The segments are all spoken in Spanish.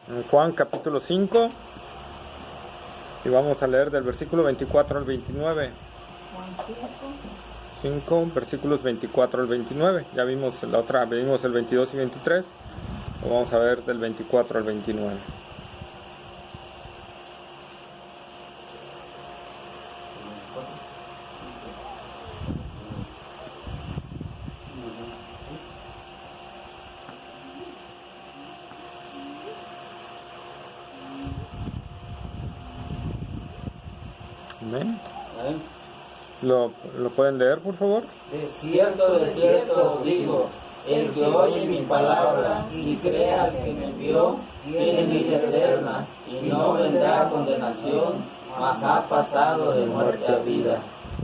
En Juan capítulo 5, y vamos a leer del versículo 24 al 29. Juan 5, versículos 24 al 29. Ya vimos vimos el 22 y 23. Lo vamos a ver del 24 al 29. Amén. ¿Lo pueden leer, por favor? De cierto os digo, el que oye mi palabra y crea al que me envió, tiene vida eterna, y no vendrá a condenación, mas ha pasado de muerte a vida.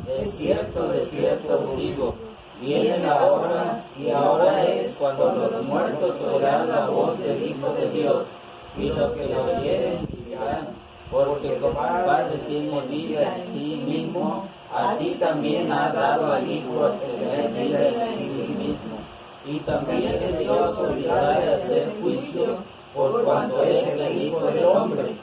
De cierto os digo, viene la hora, y ahora es cuando los muertos oirán la voz del Hijo de Dios, y los que lo oyeren vivirán. Porque como el Padre tiene vida en sí mismo, así también ha dado al Hijo a tener vida en sí mismo. Y también le dio autoridad de hacer juicio por cuanto es el Hijo del Hombre.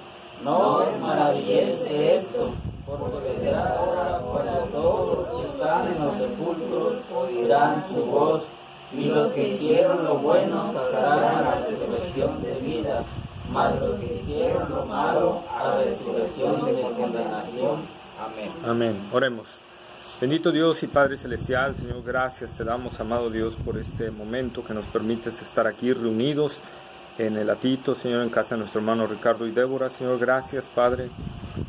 No os maravilléis de esto, porque vendrá ahora cuando todos los que están en los sepulcros oirán su voz, y los que hicieron lo bueno saltarán a la resurrección de vida, mas los que hicieron lo malo a resurrección de condenación. Amén. Amén. Oremos. Bendito Dios y Padre Celestial, Señor, gracias te damos, amado Dios, por este momento que nos permites estar aquí reunidos en el Atito, Señor, en casa de nuestro hermano Ricardo y Débora. Señor, gracias, Padre.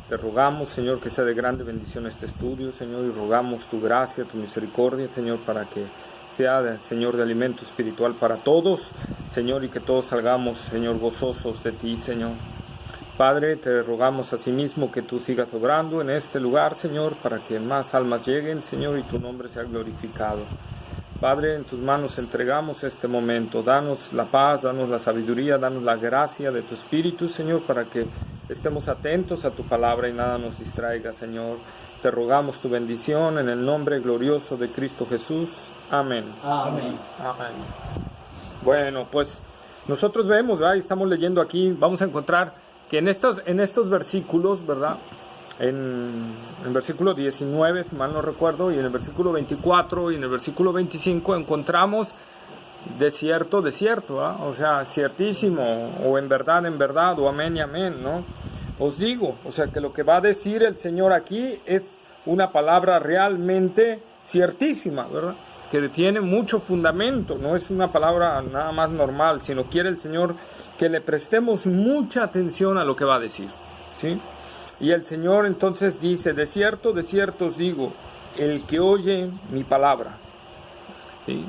Te rogamos, Señor, que sea de grande bendición este estudio, Señor, y rogamos tu gracia, tu misericordia, Señor, para que sea, Señor, de alimento espiritual para todos, Señor, y que todos salgamos, Señor, gozosos de ti, Señor. Padre, te rogamos asimismo que tú sigas obrando en este lugar, Señor, para que más almas lleguen, Señor, y tu nombre sea glorificado. Padre, en tus manos entregamos este momento. Danos la paz, danos la sabiduría, danos la gracia de tu Espíritu, Señor, para que estemos atentos a tu palabra y nada nos distraiga, Señor. Te rogamos tu bendición en el nombre glorioso de Cristo Jesús. Amén. Amén. Amén. Bueno, pues nosotros vemos, ¿verdad? Y estamos leyendo aquí, vamos a encontrar que en estos versículos, ¿verdad? En el versículo 19, si mal no recuerdo, y en el versículo 24 y en el versículo 25 encontramos de cierto, ¿verdad? O sea, ciertísimo, o en verdad, o amén y amén, ¿no? Os digo, o sea, que lo que va a decir el Señor aquí es una palabra realmente ciertísima, ¿verdad? Que tiene mucho fundamento, no es una palabra nada más normal, sino quiere el Señor que le prestemos mucha atención a lo que va a decir, ¿sí? Y el Señor entonces dice, de cierto os digo, el que oye mi palabra, ¿sí?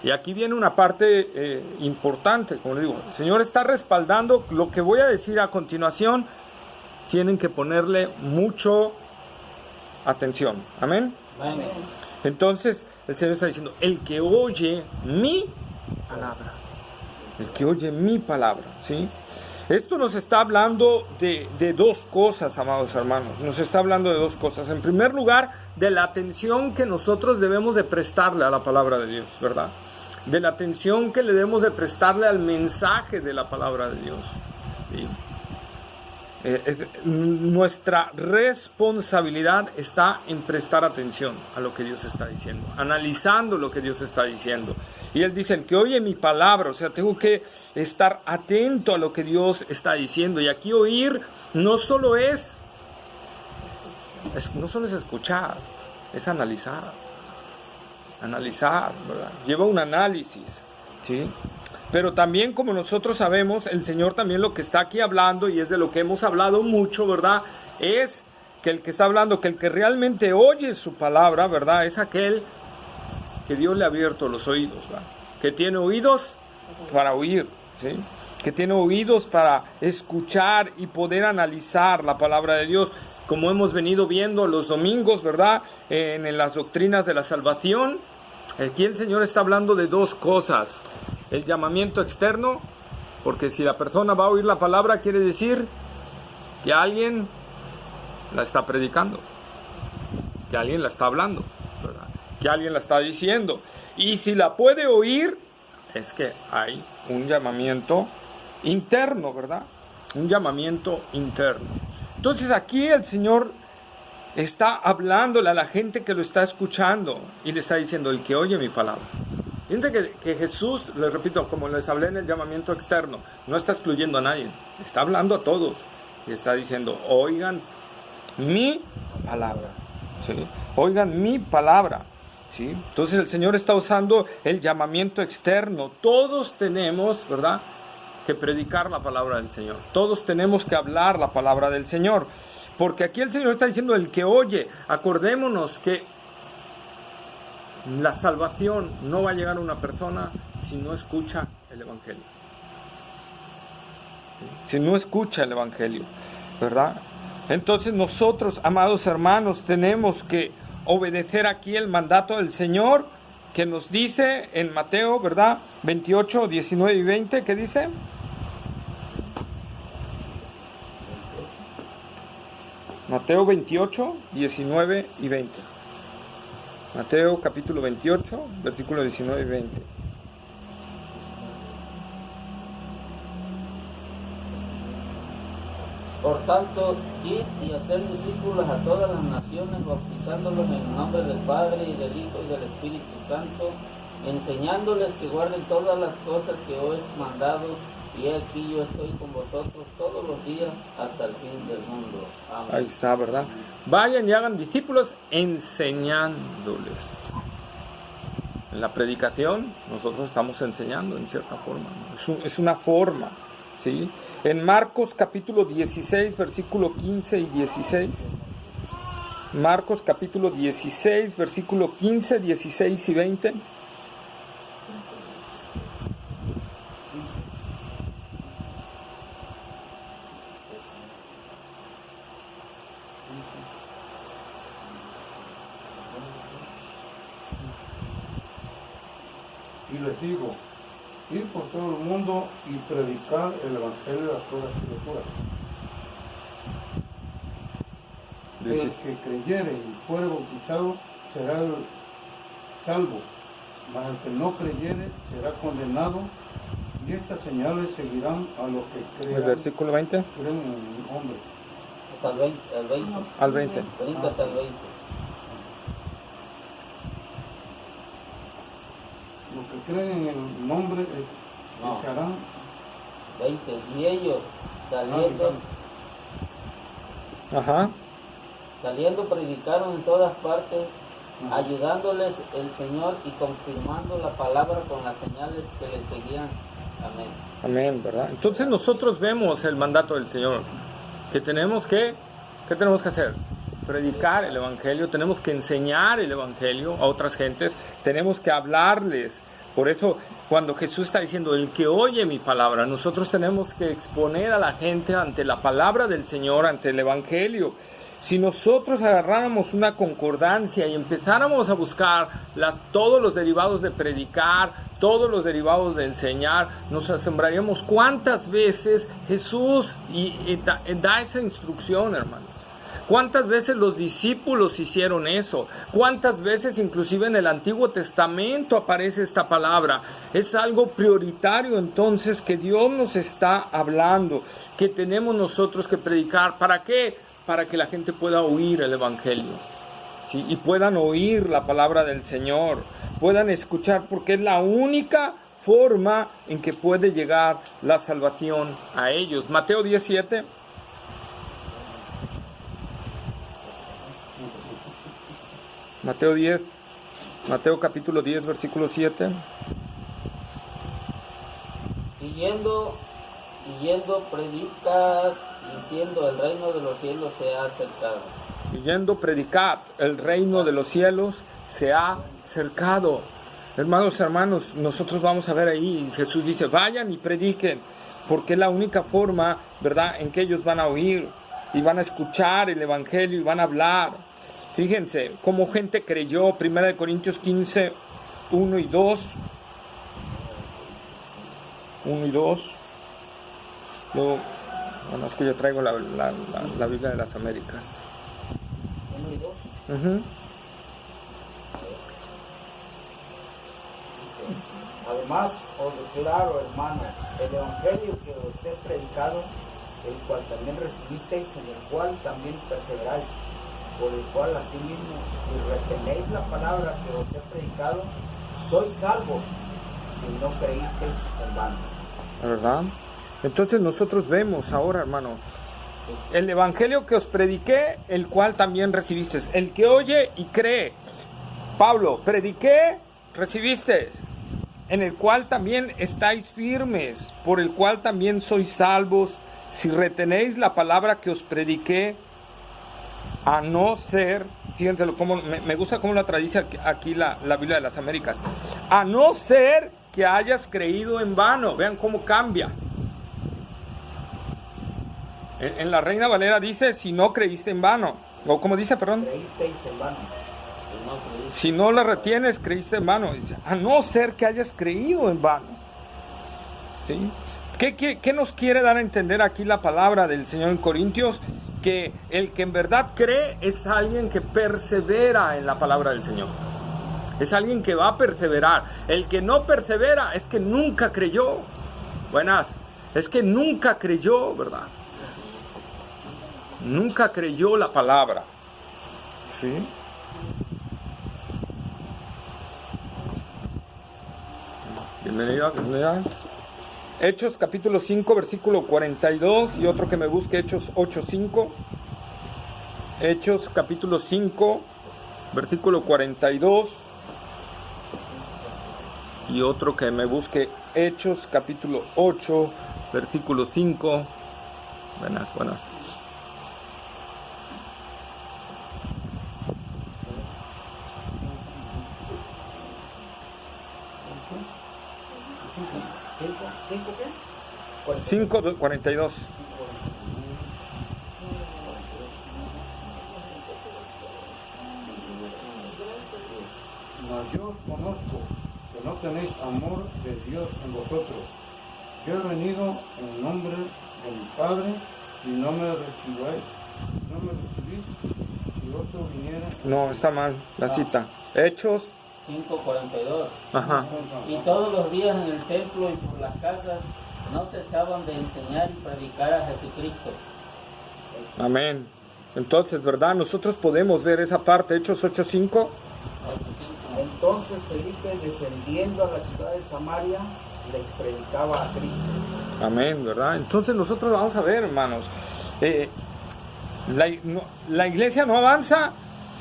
Y aquí viene una parte importante, como le digo, el Señor está respaldando lo que voy a decir a continuación, tienen que ponerle mucho atención, ¿amén? Amén. Entonces, el Señor está diciendo, el que oye mi palabra, el que oye mi palabra, ¿sí? Esto nos está hablando de dos cosas, amados hermanos, nos está hablando de dos cosas. En primer lugar, de la atención que nosotros debemos de prestarle a la palabra de Dios, ¿verdad? De la atención que le debemos de prestarle al mensaje de la palabra de Dios, ¿sí? Nuestra responsabilidad está en prestar atención a lo que Dios está diciendo, analizando lo que Dios está diciendo. Y Él dice, el que oye mi palabra, o sea, tengo que estar atento a lo que Dios está diciendo. Y aquí oír no solo es escuchar, es analizar, ¿verdad? Lleva un análisis, ¿sí? Pero también, como nosotros sabemos, el Señor también lo que está aquí hablando, y es de lo que hemos hablado mucho, ¿verdad? Es que el que está hablando, que el que realmente oye su palabra, ¿verdad? Es aquel que Dios le ha abierto los oídos, ¿verdad? Que tiene oídos para oír, ¿sí? Que tiene oídos para escuchar y poder analizar la palabra de Dios, como hemos venido viendo los domingos, ¿verdad? En las doctrinas de la salvación. Aquí el Señor está hablando de dos cosas. El llamamiento externo, porque si la persona va a oír la palabra, quiere decir que alguien la está predicando, que alguien la está hablando, ¿verdad? Que alguien la está diciendo. Y si la puede oír, es que hay un llamamiento interno, ¿verdad? un llamamiento interno. Entonces aquí el Señor está hablándole a la gente que lo está escuchando y le está diciendo, el que oye mi palabra. Fíjense que Jesús, les repito, como les hablé en el llamamiento externo, no está excluyendo a nadie, está hablando a todos y está diciendo, oigan mi palabra, ¿sí? Oigan mi palabra, ¿sí? Entonces el Señor está usando el llamamiento externo. Todos tenemos, ¿verdad?, que predicar la palabra del Señor. Todos tenemos que hablar la palabra del Señor. Porque aquí el Señor está diciendo el que oye. Acordémonos que la salvación no va a llegar a una persona si no escucha el Evangelio. Si no escucha el Evangelio, ¿verdad? Entonces nosotros, amados hermanos, tenemos que obedecer aquí el mandato del Señor que nos dice en Mateo, ¿verdad? 28, 19 y 20, ¿qué dice? Mateo 28, 19 y 20. Mateo capítulo 28, versículo 19 y 20. Por tanto, id y hacer discípulos a todas las naciones, bautizándolos en el nombre del Padre y del Hijo y del Espíritu Santo, enseñándoles que guarden todas las cosas que os he mandado, y aquí yo estoy con vosotros todos los días hasta el fin del mundo. Amén. Ahí está, ¿verdad? Vayan y hagan discípulos enseñándoles. En la predicación nosotros estamos enseñando en cierta forma, ¿no? Es una forma, ¿sí? En Marcos capítulo 16, versículo 15 y 16. Marcos capítulo 16, versículo 15, 16 y 20. Y les digo, ir por todo el mundo y predicar el Evangelio a todas las criaturas. El que creyere y fuere bautizado será salvo, mas el que no creyere será condenado, y estas señales seguirán a los que crean. El versículo 20. Creen en el hombre. Hasta el 20. Al 20. 30 hasta el 20. Los que creen en el nombre No. echarán. 20. Y ellos, saliendo, predicaron en todas partes, ayudándoles el Señor y confirmando la palabra con las señales que les seguían. Amén. Amén, ¿verdad? Entonces nosotros vemos el mandato del Señor, que tenemos que, ¿qué tenemos que hacer? Predicar el Evangelio, tenemos que enseñar el Evangelio a otras gentes, tenemos que hablarles. Por eso, cuando Jesús está diciendo, el que oye mi palabra, nosotros tenemos que exponer a la gente ante la palabra del Señor, ante el Evangelio. Si nosotros agarráramos una concordancia y empezáramos a buscar todos los derivados de predicar, todos los derivados de enseñar, nos asombraríamos cuántas veces Jesús da esa instrucción, hermanos. ¿Cuántas veces los discípulos hicieron eso? ¿Cuántas veces inclusive en el Antiguo Testamento aparece esta palabra? Es algo prioritario entonces que Dios nos está hablando, que tenemos nosotros que predicar. ¿Para qué? Para que la gente pueda oír el Evangelio, ¿sí? Y puedan oír la palabra del Señor, puedan escuchar, porque es la única forma en que puede llegar la salvación a ellos. Mateo 17. Mateo capítulo 10, versículo 7. Y yendo, predica, diciendo, el reino de los cielos se ha acercado. Y yendo, predicad, el reino de los cielos se ha acercado. Hermanos, nosotros vamos a ver ahí, Jesús dice, vayan y prediquen, porque es la única forma, ¿verdad?, en que ellos van a oír y van a escuchar el Evangelio y van a hablar. Fíjense, cómo gente creyó, 1 Corintios 15, 1 y 2. 1 y 2. Luego, bueno, es que yo traigo la Biblia de las Américas. 1 y 2. Dice, además os declaro, hermanos, el evangelio que os he predicado, el cual también recibisteis, en el cual también perseveráis, por el cual asimismo, si retenéis la palabra que os he predicado, sois salvos, si no creísteis en vano. ¿Verdad? Entonces nosotros vemos ahora, hermano, el evangelio que os prediqué, el cual también recibisteis. El que oye y cree. Pablo, prediqué, recibisteis, en el cual también estáis firmes, por el cual también sois salvos, si retenéis la palabra que os prediqué, a no ser, fíjense, me gusta cómo la traduce aquí la Biblia de las Américas, a no ser que hayas creído en vano. Vean cómo cambia. En la Reina Valera dice, si no creíste en vano, o como dice, perdón, Creísteis en vano. si no la retienes, creíste en vano. Dice, a no ser que hayas creído en vano. ¿Sí? ¿Qué nos quiere dar a entender aquí la palabra del Señor en Corintios? Que el que en verdad cree es alguien que persevera en la palabra del Señor. Es alguien que va a perseverar. El que no persevera es que nunca creyó. Buenas. Es que nunca creyó, ¿verdad? Nunca creyó la palabra. ¿Sí? Bienvenida. Hechos capítulo 5, versículo 42, y otro que me busque, Hechos 8:5. Hechos capítulo 5, versículo 42, y otro que me busque, Hechos capítulo 8, versículo 5. Buenas. ¿Cinco qué? 5:42. Mas yo os conozco que no tenéis amor de Dios en vosotros. Yo he venido en nombre de mi Padre y no me recibís. Si otro viniera... No, está mal la cita. Hechos. 5:42. Ajá. Y todos los días en el templo y por las casas no cesaban de enseñar y predicar a Jesucristo. Amén. Entonces, ¿verdad? Nosotros podemos ver esa parte, Hechos 8:5. Entonces Felipe, descendiendo a la ciudad de Samaria, les predicaba a Cristo. Amén, ¿verdad? Entonces nosotros vamos a ver, hermanos, la iglesia no avanza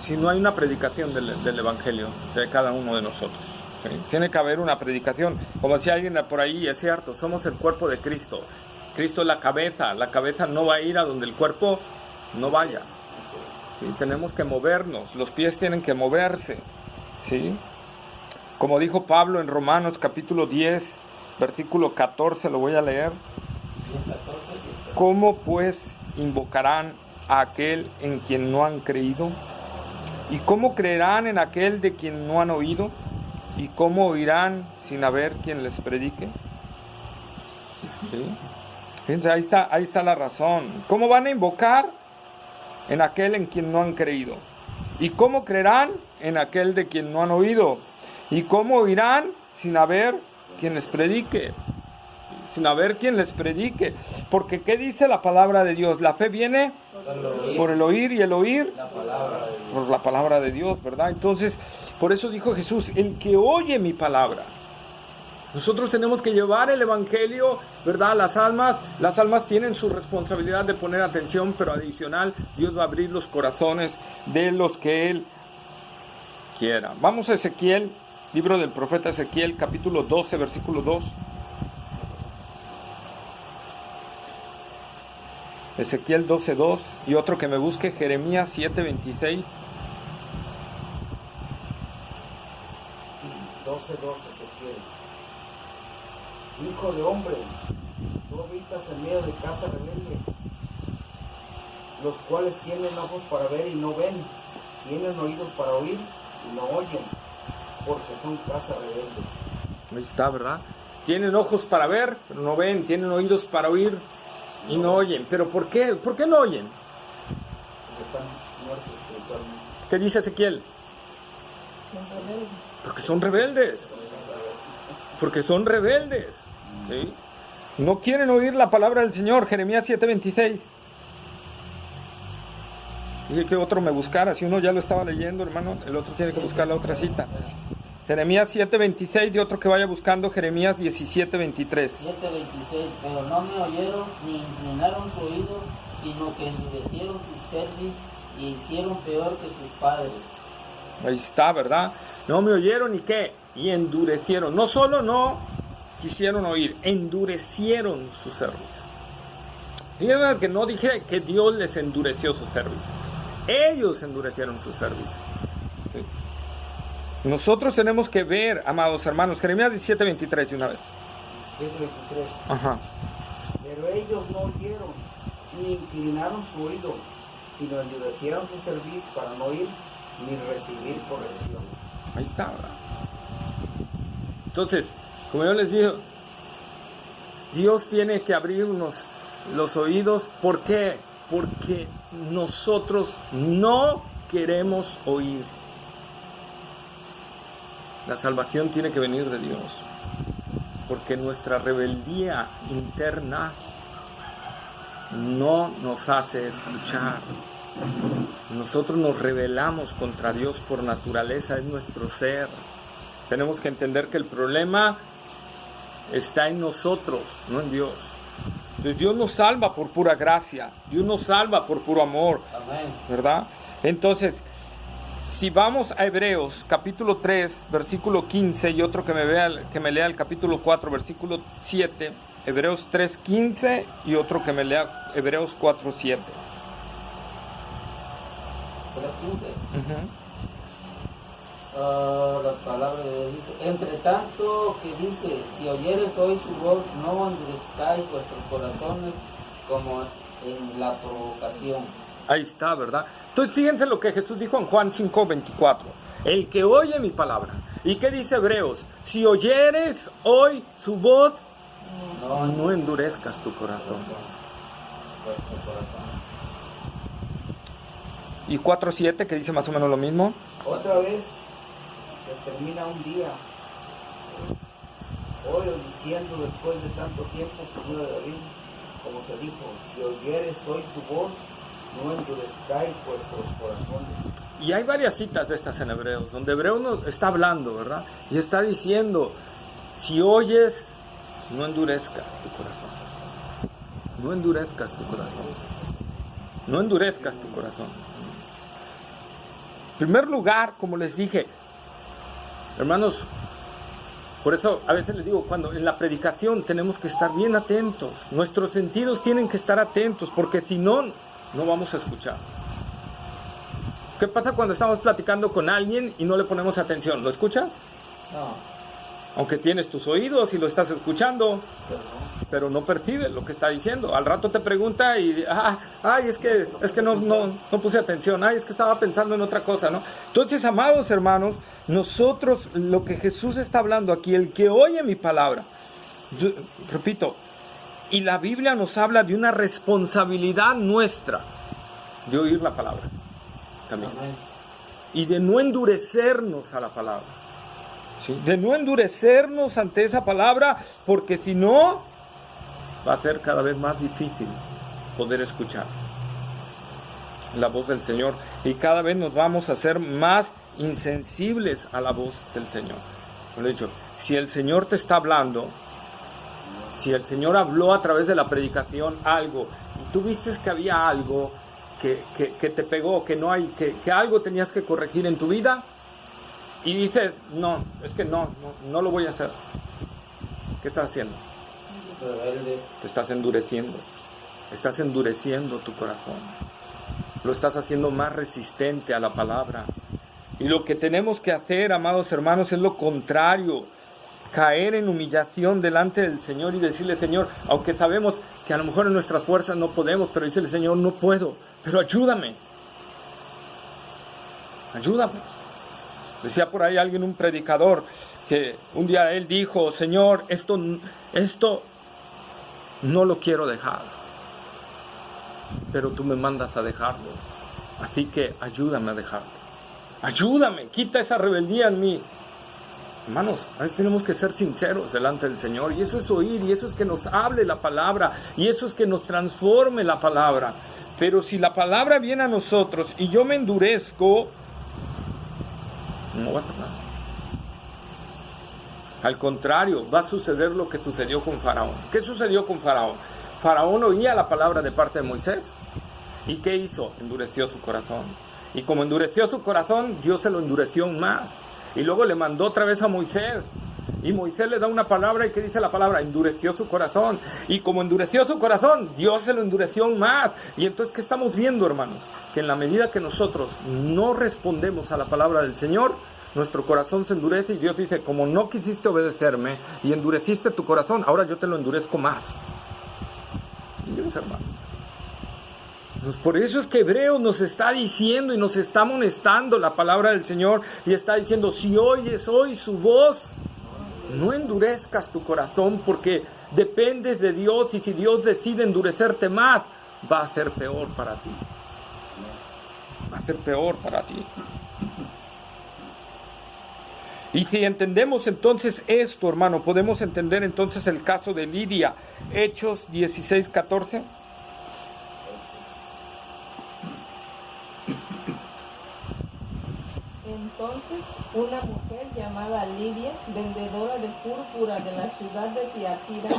si no hay una predicación del Evangelio de cada uno de nosotros. ¿Sí? Tiene que haber una predicación. Como decía alguien por ahí, es cierto, somos el cuerpo de Cristo. Cristo es la cabeza no va a ir a donde el cuerpo no vaya. ¿Sí? Tenemos que movernos, los pies tienen que moverse. ¿Sí? Como dijo Pablo en Romanos capítulo 10, versículo 14, lo voy a leer. ¿Cómo pues invocarán a aquel en quien no han creído? ¿Y cómo creerán en aquel de quien no han oído? ¿Y cómo oirán sin haber quien les predique? ¿Sí? Fíjense, ahí está la razón. ¿Cómo van a invocar en aquel en quien no han creído? ¿Y cómo creerán en aquel de quien no han oído? ¿Y cómo oirán sin haber quien les predique? Sin haber quien les predique. Porque ¿qué dice la palabra de Dios? La fe viene por el oír, y el oír por la palabra de Dios, ¿verdad? Entonces, por eso dijo Jesús, el que oye mi palabra. Nosotros tenemos que llevar el evangelio, ¿verdad? Las almas tienen su responsabilidad de poner atención, pero adicional, Dios va a abrir los corazones de los que Él quiera. Vamos a Ezequiel, libro del profeta Ezequiel, capítulo 12, versículo 2. Ezequiel 12:2, y otro que me busque, Jeremías 7:26. 12:2, Ezequiel. Hijo de hombre, tú habitas en medio de casa rebelde, los cuales tienen ojos para ver y no ven, tienen oídos para oír y no oyen, porque son casa rebelde. Ahí está, ¿verdad? Tienen ojos para ver, pero no ven, tienen oídos para oír y no oyen. ¿Pero por qué? ¿Por qué no oyen? Porque están muertos espiritualmente. ¿Qué dice Ezequiel? Porque son rebeldes. Porque son rebeldes. ¿Sí? No quieren oír la palabra del Señor. Jeremías 7:26. Dije que otro me buscara. Si uno ya lo estaba leyendo, hermano, el otro tiene que buscar la otra cita. Jeremías 7:26 y otro que vaya buscando Jeremías 17:23. 7:26. Pero no me oyeron ni inclinaron su oído, sino que endurecieron sus cerviz y hicieron peor que sus padres. Ahí está, ¿verdad? No me oyeron ni qué, y endurecieron. No solo no quisieron oír, endurecieron su cerviz. Fíjense que no dije que Dios les endureció su cerviz. Ellos endurecieron su cerviz. ¿Sí? Nosotros tenemos que ver, amados hermanos, Jeremías 17:23 de una vez. 7:23. Ajá. Pero ellos no oyeron, ni inclinaron su oído, sino endurecieron su cerviz para no oír ni recibir corrección. Ahí está, ¿verdad? Entonces, como yo les digo, Dios tiene que abrirnos los oídos. ¿Por qué? Porque nosotros no queremos oír. La salvación tiene que venir de Dios, porque nuestra rebeldía interna no nos hace escuchar. Nosotros nos rebelamos contra Dios por naturaleza, es nuestro ser. Tenemos que entender que el problema está en nosotros, no en Dios. Entonces Dios nos salva por pura gracia, Dios nos salva por puro amor. Amén. ¿Verdad? Entonces, si vamos a Hebreos capítulo 3, versículo 15, y otro que me lea el capítulo 4, versículo 7, Hebreos 3, 15, y otro que me lea Hebreos 4, 7. 3:15. La palabra de Dios dice: entre tanto que dice, si oyeres hoy su voz, no endurezcáis vuestros corazones como en la provocación. Ahí está, ¿verdad? Entonces fíjense lo que Jesús dijo en Juan 5:24. El que oye mi palabra. ¿Y qué dice Hebreos? Si oyeres hoy su voz, no endurezcas tu corazón. Vuestro corazón. Y 4:7, que dice más o menos lo mismo. Otra vez que termina un día, hoy diciendo después de tanto tiempo, por medio de David, como se dijo, si oyeres hoy su voz, no endurezcáis vuestros corazones. Y hay varias citas de estas en Hebreos, donde Hebreos nos está hablando, ¿verdad? Y está diciendo, si oyes, no endurezcas tu corazón. No endurezcas tu corazón. No endurezcas tu corazón. En primer lugar, como les dije, hermanos, por eso a veces les digo, cuando en la predicación tenemos que estar bien atentos. Nuestros sentidos tienen que estar atentos, porque si no, no vamos a escuchar. ¿Qué pasa cuando estamos platicando con alguien y no le ponemos atención? ¿Lo escuchas? No, Aunque tienes tus oídos y lo estás escuchando, pero no percibes lo que está diciendo. Al rato te pregunta y, es que no puse atención, es que estaba pensando en otra cosa, ¿no? Entonces, amados hermanos, nosotros, lo que Jesús está hablando aquí, el que oye mi palabra, yo, repito, y la Biblia nos habla de una responsabilidad nuestra de oír la palabra también. amén. Y de no endurecernos a la palabra. ¿Sí? De no endurecernos ante esa palabra, porque si no, va a ser cada vez más difícil poder escuchar la voz del Señor. Y cada vez nos vamos a hacer más insensibles a la voz del Señor. Por hecho, si el Señor te está hablando, si el Señor habló a través de la predicación algo, y tú viste que había algo que te pegó, que algo tenías que corregir en tu vida, y dices, no lo voy a hacer. ¿Qué estás haciendo? Rebelde. Te estás endureciendo. Estás endureciendo tu corazón. Lo estás haciendo más resistente a la palabra. Y lo que tenemos que hacer, amados hermanos, es lo contrario. Caer en humillación delante del Señor y decirle, Señor, aunque sabemos que a lo mejor en nuestras fuerzas no podemos, pero dice el Señor, no puedo, pero ayúdame. Ayúdame. Decía por ahí alguien, un predicador, que un día él dijo, Señor, esto no lo quiero dejar, pero tú me mandas a dejarlo, así que ayúdame a dejarlo. Ayúdame, quita esa rebeldía en mí. Hermanos, a veces tenemos que ser sinceros delante del Señor, y eso es oír, y eso es que nos hable la palabra, y eso es que nos transforme la palabra. Pero si la palabra viene a nosotros y yo me endurezco, no va a pasar. Al contrario, va a suceder lo que sucedió con Faraón. ¿Qué sucedió con Faraón? Faraón oía la palabra de parte de Moisés, ¿y qué hizo? Endureció su corazón. Y como endureció su corazón, Dios se lo endureció aún más. Y luego le mandó otra vez a Moisés. Y Moisés le da una palabra, ¿y qué dice la palabra? Endureció su corazón. Y como endureció su corazón, Dios se lo endureció aún más. Y entonces, ¿qué estamos viendo, hermanos? Que en la medida que nosotros no respondemos a la palabra del Señor, nuestro corazón se endurece, y Dios dice, como no quisiste obedecerme y endureciste tu corazón, ahora yo te lo endurezco más. Y Dios, hermanos. Pues por eso es que Hebreos nos está diciendo y nos está amonestando la palabra del Señor, y está diciendo, si oyes hoy su voz, no endurezcas tu corazón, porque dependes de Dios, y si Dios decide endurecerte más, va a ser peor para ti. Va a ser peor para ti. Y si entendemos entonces esto, hermano, podemos entender entonces el caso de Lidia. Hechos 16:14. Entonces, una mujer llamada Lidia, vendedora de púrpura de la ciudad de Tiatira,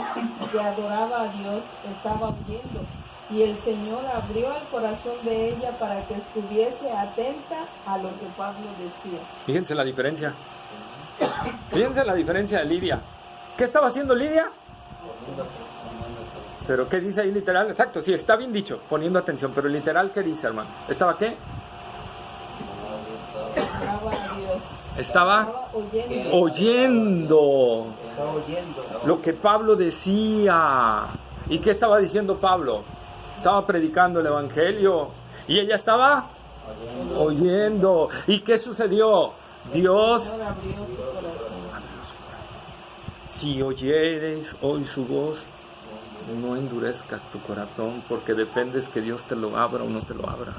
que adoraba a Dios, estaba oyendo, y el Señor abrió el corazón de ella para que estuviese atenta a lo que Pablo decía. Fíjense la diferencia. Fíjense la diferencia de Lidia. ¿Qué estaba haciendo Lidia? Pero ¿qué dice ahí literal? Exacto, sí, está bien dicho, poniendo atención, pero literal, ¿qué dice, hermano? ¿Estaba qué? Estaba oyendo lo que Pablo decía. ¿Y qué estaba diciendo Pablo? Estaba predicando el evangelio, y ella estaba oyendo. ¿Y qué sucedió? Dios abrió su corazón. Si oyeres hoy su voz, no endurezcas tu corazón, porque dependes que Dios te lo abra o no te lo abra.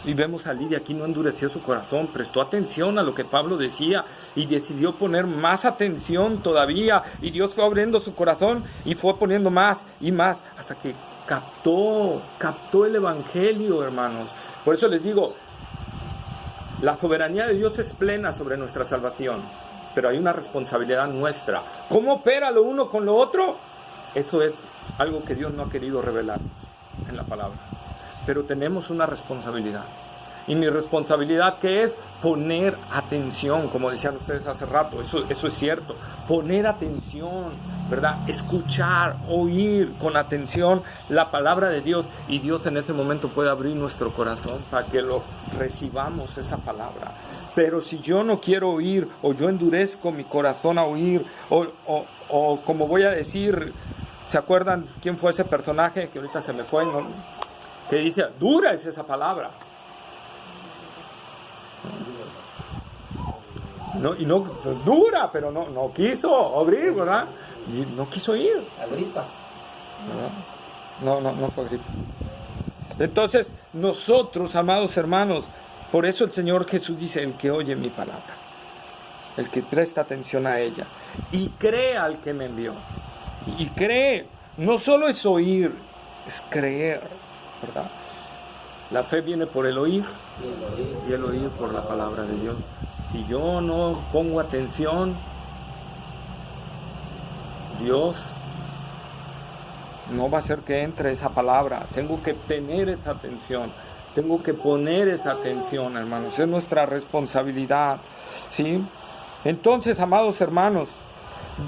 Y vemos a Lidia aquí, no endureció su corazón, prestó atención a lo que Pablo decía y decidió poner más atención todavía, y Dios fue abriendo su corazón y fue poniendo más y más hasta que captó el evangelio, hermanos. Por eso les digo, la soberanía de Dios es plena sobre nuestra salvación, pero hay una responsabilidad nuestra. ¿Cómo opera lo uno con lo otro? Eso es algo que Dios no ha querido revelarnos en la palabra. Pero tenemos una responsabilidad. Y mi responsabilidad, ¿qué es? Poner atención, como decían ustedes hace rato, eso es cierto. Poner atención, ¿verdad? Escuchar, oír con atención la palabra de Dios. Y Dios en ese momento puede abrir nuestro corazón para que lo recibamos, esa palabra. Pero si yo no quiero oír, o yo endurezco mi corazón a oír, o como voy a decir, ¿se acuerdan quién fue ese personaje que ahorita se me fue? ¿No? Que dice, dura es esa palabra. No, y no, dura, pero no quiso abrir, ¿verdad? Y no quiso ir. Agripa. No fue Agripa. Entonces, nosotros, amados hermanos, por eso el Señor Jesús dice, el que oye mi palabra, el que presta atención a ella, y cree al que me envió. Y cree, no solo es oír, es creer, ¿verdad? La fe viene por el oír, y el oír por la palabra de Dios. Si yo no pongo atención, Dios no va a hacer que entre esa palabra. Tengo que tener esa atención, tengo que poner esa atención, hermanos. Es nuestra responsabilidad, ¿sí? Entonces, amados hermanos,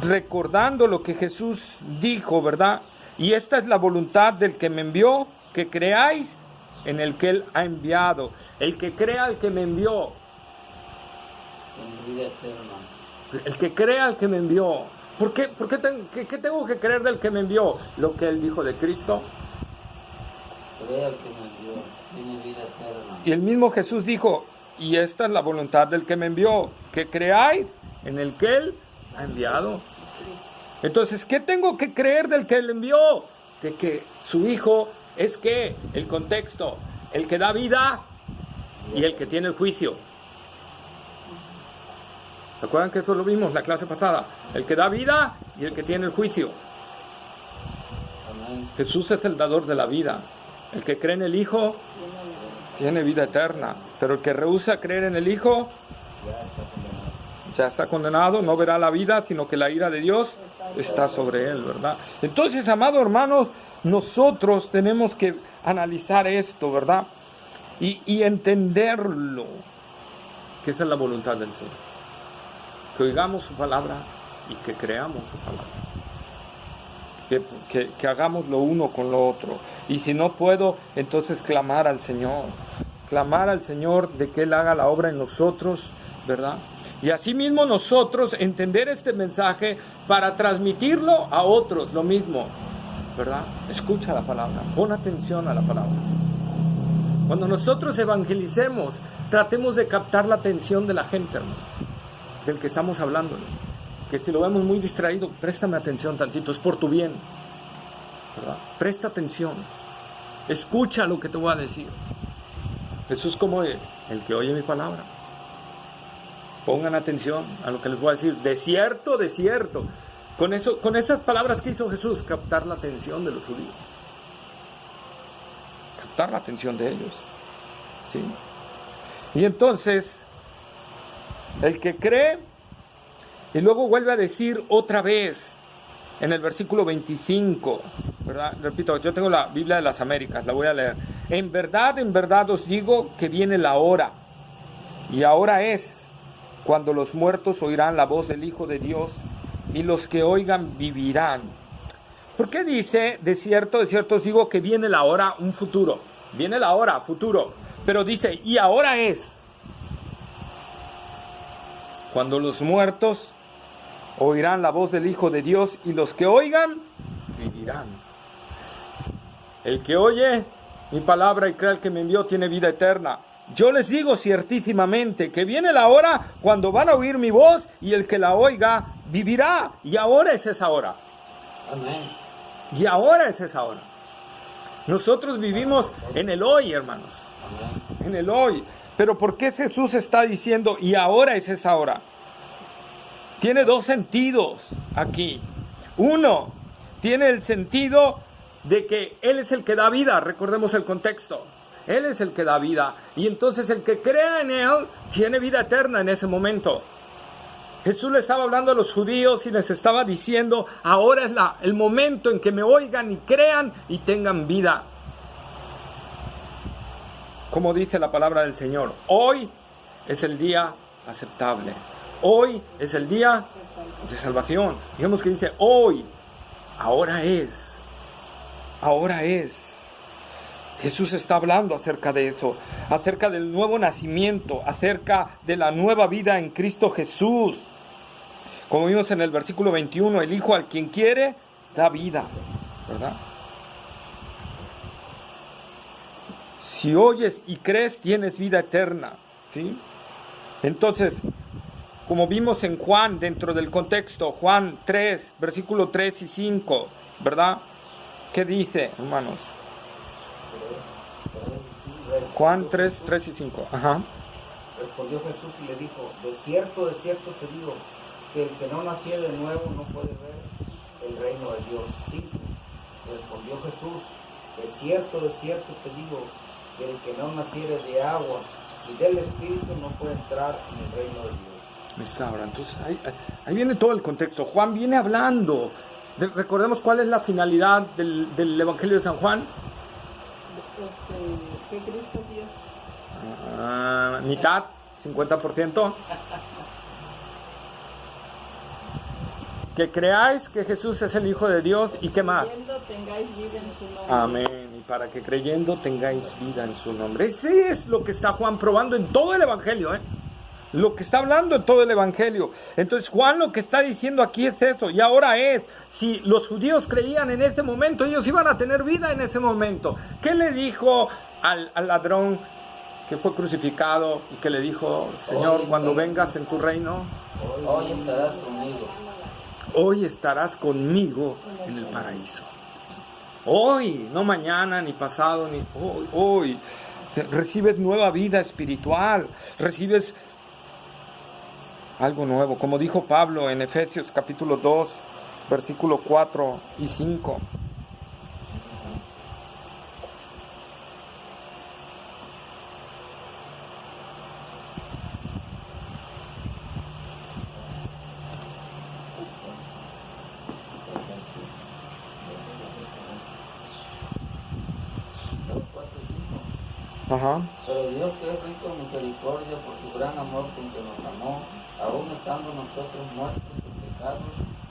recordando lo que Jesús dijo, ¿verdad? Y esta es la voluntad del que me envió, que creáis en el que Él ha enviado. El que crea al que me envió. El que crea al que me envió. ¿Qué tengo que creer del que me envió? Lo que Él dijo de Cristo. Crea al que me envió, tiene vida eterna. Y el mismo Jesús dijo, y esta es la voluntad del que me envió, que creáis en el que Él ha enviado. Entonces, ¿qué tengo que creer del que Él envió? De que su Hijo es que el contexto, el que da vida y el que tiene el juicio. ¿Se acuerdan que eso lo vimos en la clase pasada? El que da vida y el que tiene el juicio. Amén. Jesús es el dador de la vida. El que cree en el Hijo tiene vida eterna. Pero el que rehúsa creer en el Hijo ya está condenado, no verá la vida, sino que la ira de Dios está sobre él, ¿verdad? Entonces, amados hermanos, nosotros tenemos que analizar esto, ¿verdad? Y entenderlo, que esa es la voluntad del Señor. Que oigamos su palabra y que creamos su palabra. Que hagamos lo uno con lo otro. Y si no puedo, entonces clamar al Señor. Clamar al Señor de que Él haga la obra en nosotros, ¿verdad? Y asimismo nosotros entender este mensaje para transmitirlo a otros, lo mismo, ¿verdad? Escucha la palabra, pon atención a la palabra. Cuando nosotros evangelicemos, tratemos de captar la atención de la gente, hermano, del que estamos hablando. Que si lo vemos muy distraído, préstame atención tantito, es por tu bien, ¿verdad? Presta atención, escucha lo que te voy a decir. Jesús como el que oye mi palabra. Pongan atención a lo que les voy a decir. De cierto, de cierto. Con esas palabras que hizo Jesús, captar la atención de los judíos. Captar la atención de ellos. ¿Sí? Y entonces, el que cree, y luego vuelve a decir otra vez, en el versículo 25, ¿verdad? Repito, yo tengo la Biblia de las Américas, la voy a leer. En verdad os digo que viene la hora, y ahora es, cuando los muertos oirán la voz del Hijo de Dios, y los que oigan vivirán. ¿Por qué dice, de cierto os digo que viene la hora, un futuro? Viene la hora, futuro. Pero dice, y ahora es, cuando los muertos oirán la voz del Hijo de Dios, y los que oigan vivirán. El que oye mi palabra y cree al que me envió tiene vida eterna. Yo les digo ciertísimamente que viene la hora cuando van a oír mi voz, y el que la oiga vivirá. Y ahora es esa hora. Amén. Y ahora es esa hora. Nosotros vivimos en el hoy, hermanos. Amén. En el hoy. Pero ¿por qué Jesús está diciendo y ahora es esa hora? Tiene dos sentidos aquí. Uno, tiene el sentido de que Él es el que da vida. Recordemos el contexto. Él es el que da vida. Y entonces el que crea en Él tiene vida eterna en ese momento. Jesús le estaba hablando a los judíos y les estaba diciendo, ahora es el momento en que me oigan y crean y tengan vida. Como dice la palabra del Señor, hoy es el día aceptable. Hoy es el día de salvación. Digamos que dice hoy, ahora es. Ahora es. Jesús está hablando acerca de eso, acerca del nuevo nacimiento, acerca de la nueva vida en Cristo Jesús. Como vimos en el versículo 21, el Hijo al quien quiere, da vida, ¿verdad? Si oyes y crees, tienes vida eterna, ¿sí? Entonces, como vimos en Juan, dentro del contexto, Juan 3, versículo 3 y 5, ¿verdad? ¿Qué dice, hermanos? Juan 3, 3 y 5. Ajá. Respondió Jesús y le dijo, de cierto te digo, que el que no naciere de nuevo no puede ver el reino de Dios. 5. Respondió Jesús, de cierto te digo, que el que no naciere de agua y del Espíritu no puede entrar en el reino de Dios. Está ahora, entonces ahí viene todo el contexto. Juan viene hablando. Recordemos cuál es la finalidad del Evangelio de San Juan. Que Cristo es Dios. Mitad, 50%. Que creáis que Jesús es el Hijo de Dios y que más. Creyendo tengáis vida en su nombre. Amén. Y para que creyendo tengáis vida en su nombre. Ese es lo que está Juan probando en todo el Evangelio, lo que está hablando en todo el Evangelio. Entonces Juan lo que está diciendo aquí es eso. Y ahora es, si los judíos creían en ese momento, ellos iban a tener vida en ese momento. ¿Qué le dijo al ladrón que fue crucificado y que le dijo, Señor, cuando vengas en tu reino, hoy estarás conmigo. Hoy estarás conmigo en el paraíso. Hoy, no mañana, ni pasado, ni hoy. Recibes nueva vida espiritual, recibes algo nuevo, como dijo Pablo en Efesios capítulo 2, versículo 4 y 5. Ajá. Pero Dios, que es rico en misericordia por su gran amor con que nos amó, aún estando nosotros muertos en pecados,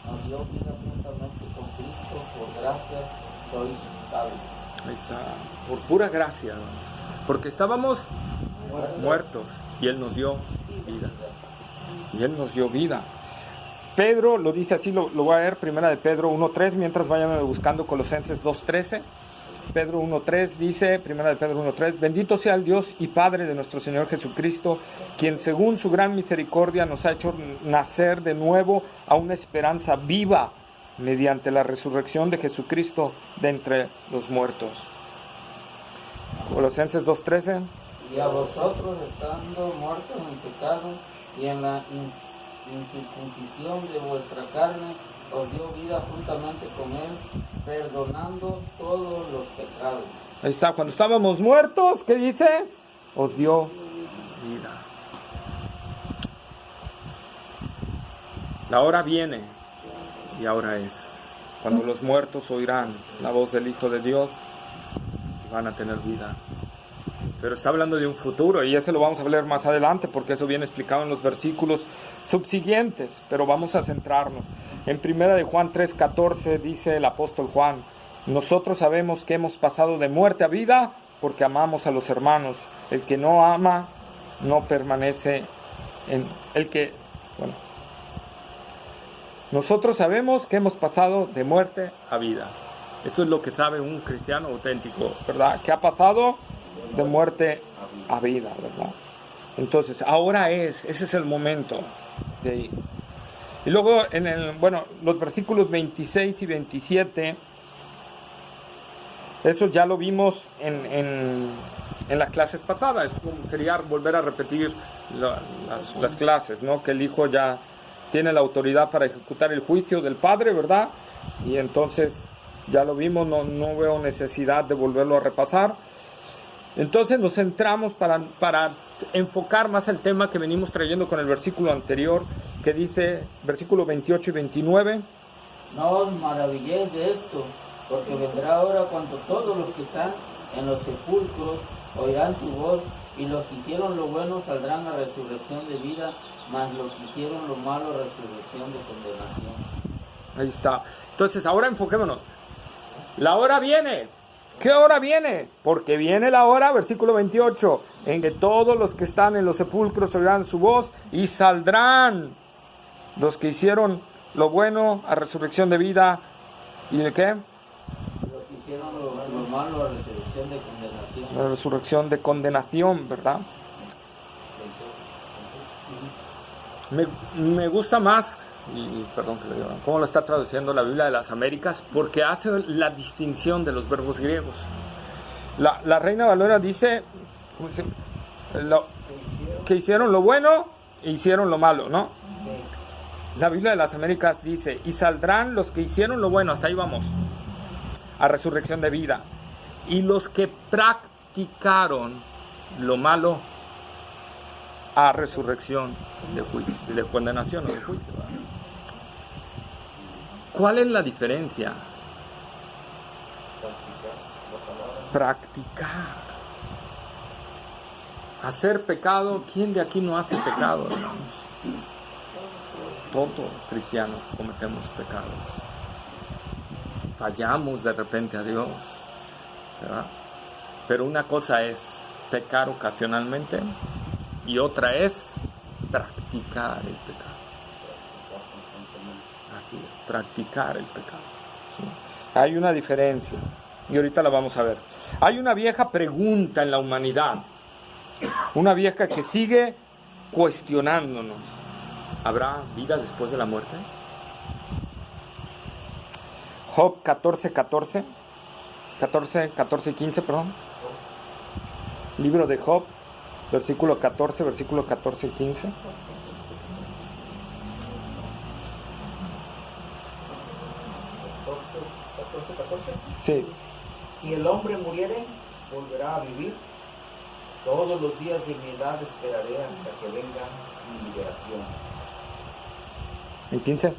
nos dio vida juntamente con Cristo. Por gracia sois salvos. Ahí está, por pura gracia, porque estábamos muertos y Él nos dio vida. Y Él nos dio vida. Pedro lo dice así, lo voy a leer, primera de Pedro 1.3, mientras vayan buscando Colosenses 2.13. Pedro 1.3 dice, primera de Pedro 1.3, bendito sea el Dios y Padre de nuestro Señor Jesucristo, quien según su gran misericordia nos ha hecho nacer de nuevo a una esperanza viva mediante la resurrección de Jesucristo de entre los muertos. Colosenses 2.13. Y a vosotros, estando muertos en pecado y en la incircuncisión de vuestra carne, os dio vida juntamente con Él, perdonando todos los pecados. Ahí está, cuando estábamos muertos, ¿qué dice? Os dio vida. La hora viene y ahora es, cuando los muertos oirán la voz del Hijo de Dios y van a tener vida. Pero está hablando de un futuro y eso lo vamos a hablar más adelante porque eso viene explicado en los versículos subsiguientes, pero vamos a centrarnos. En primera de Juan 3:14 dice el apóstol Juan, nosotros sabemos que hemos pasado de muerte a vida porque amamos a los hermanos. El que no ama no permanece en nosotros sabemos que hemos pasado de muerte a vida. Eso es lo que sabe un cristiano auténtico, ¿verdad? Que ha pasado de muerte a vida, ¿verdad? Entonces, ahora ese es el momento de ir. Y luego, los versículos 26 y 27, eso ya lo vimos en las clases pasadas. Sería volver a repetir las clases, ¿no? Que el Hijo ya tiene la autoridad para ejecutar el juicio del Padre, ¿verdad? Y entonces, ya lo vimos, no veo necesidad de volverlo a repasar. Entonces nos centramos para enfocar más el tema que venimos trayendo con el versículo anterior, que dice, versículo 28 y 29. No os maravilléis de esto, porque vendrá hora cuando todos los que están en los sepulcros oirán su voz, y los que hicieron lo bueno saldrán a resurrección de vida, mas los que hicieron lo malo a resurrección de condenación. Ahí está. Entonces ahora enfoquémonos. La hora viene. ¿Qué hora viene? Porque viene la hora, versículo 28, en que todos los que están en los sepulcros oirán su voz y saldrán los que hicieron lo bueno a resurrección de vida. ¿Y de qué? Los que hicieron lo malo a resurrección de condenación. La resurrección de condenación, ¿verdad? Me gusta más, y perdón que lo diga, cómo lo está traduciendo la Biblia de las Américas, porque hace la distinción de los verbos griegos. La Reina Valera dice, ¿cómo dice? Que hicieron lo bueno e hicieron lo malo, ¿no? La Biblia de las Américas dice, y saldrán los que hicieron lo bueno, hasta ahí vamos, a resurrección de vida, y los que practicaron lo malo a resurrección de juicio, de condenación o de juicio, ¿verdad? ¿Cuál es la diferencia? Practicar. Hacer pecado. ¿Quién de aquí no hace pecado, hermanos? Todos cristianos cometemos pecados. Fallamos de repente a Dios, ¿verdad? Pero una cosa es pecar ocasionalmente y otra es practicar el pecado. Practicar el pecado, ¿sí? Hay una diferencia y ahorita la vamos a ver. Hay una vieja pregunta en la humanidad, una vieja que sigue cuestionándonos: ¿habrá vida después de la muerte? Job 14 y 15, perdón. Libro de Job, versículo 14 y 15. 14. Sí. Si el hombre muriere, volverá a vivir. Todos los días de mi edad esperaré hasta que venga mi liberación. ¿En 15?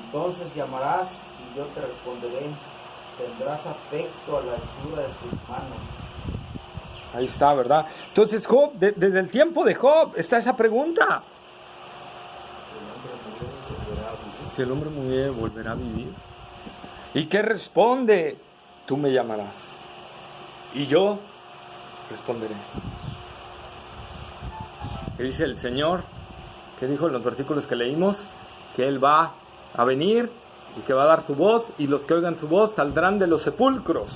Entonces llamarás y yo te responderé. Tendrás afecto a la ayuda de tus manos. Ahí está, ¿verdad? Entonces Job, desde el tiempo de Job está esa pregunta. Si el hombre muriere, volverá a vivir. ¿Y qué responde? Tú me llamarás y yo responderé. ¿Qué dice el Señor? ¿Qué dijo en los versículos que leímos? Que Él va a venir y que va a dar su voz, y los que oigan su voz saldrán de los sepulcros.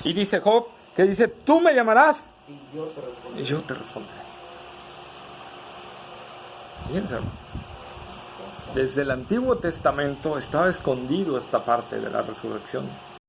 Y dice Job, que dice, tú me llamarás y yo te responderé. Fíjense, hermano. Desde el Antiguo Testamento estaba escondido esta parte de la resurrección.